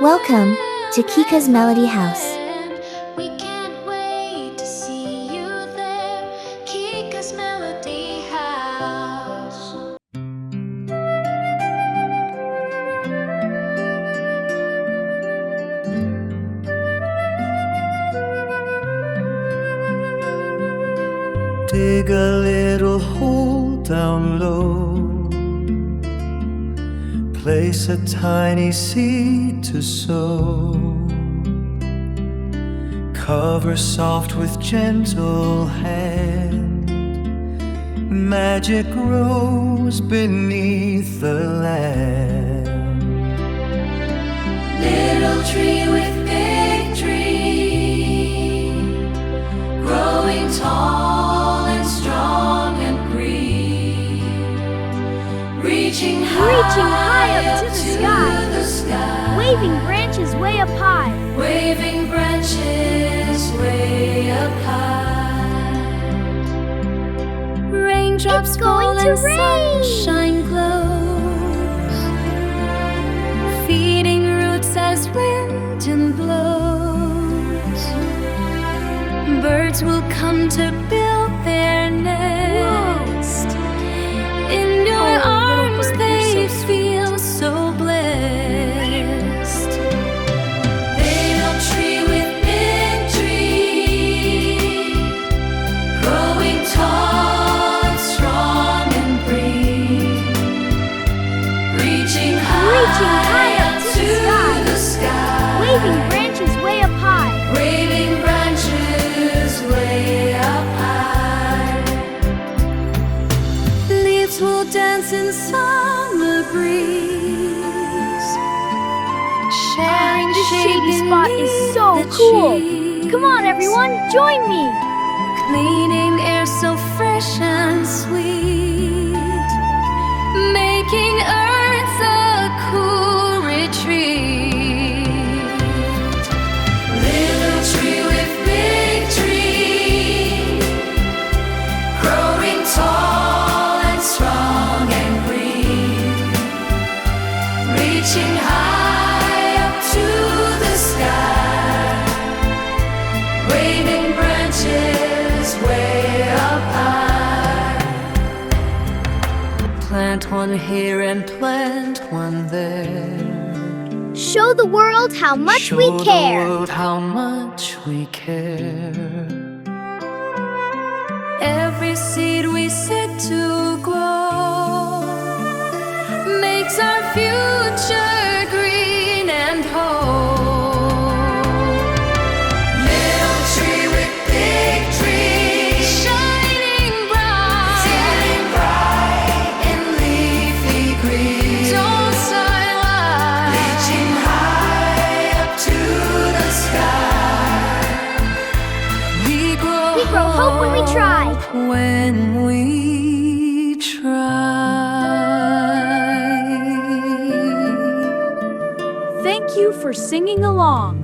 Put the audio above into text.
Welcome to Kika's Melody House. We can't wait to see you there. Kika's Melody House. Dig a little hole down low. Place a tiny seed to sow. Cover soft with gentle hand. Magic grows beneath the land. Little tree with big tree, growing tall and strong and green, reaching high up to the sky, waving branches way up high. Waving branches way up high. Raindrops It's going fall to and rain. sunshine glows, feeding roots as wind blows. Birds will come to build their nest. In your arms they feel so blessed. Little tree with big tree, growing tall and strong and green, reaching high up to the sky, Waving branches way up high. waving branches way up high. Leaves will dance in summer breeze, sharing This shade shady spot is beneath so the cool. trees. Come on, everyone, join me. Cleaning air so fresh and sweet, making earth a cool retreat. Little tree with big tree, growing tall and strong and green, reaching high up to the sky, waving branches way up high. Plant one here and plant one there. Show the world how much Show we the care. world how much we care. Every seed we set to grow makes our future green and whole. Little tree with big tree, shining bright in leafy green. Don't silence, reaching high up to the sky. We grow hope when we try. When we try. Thank you for singing along.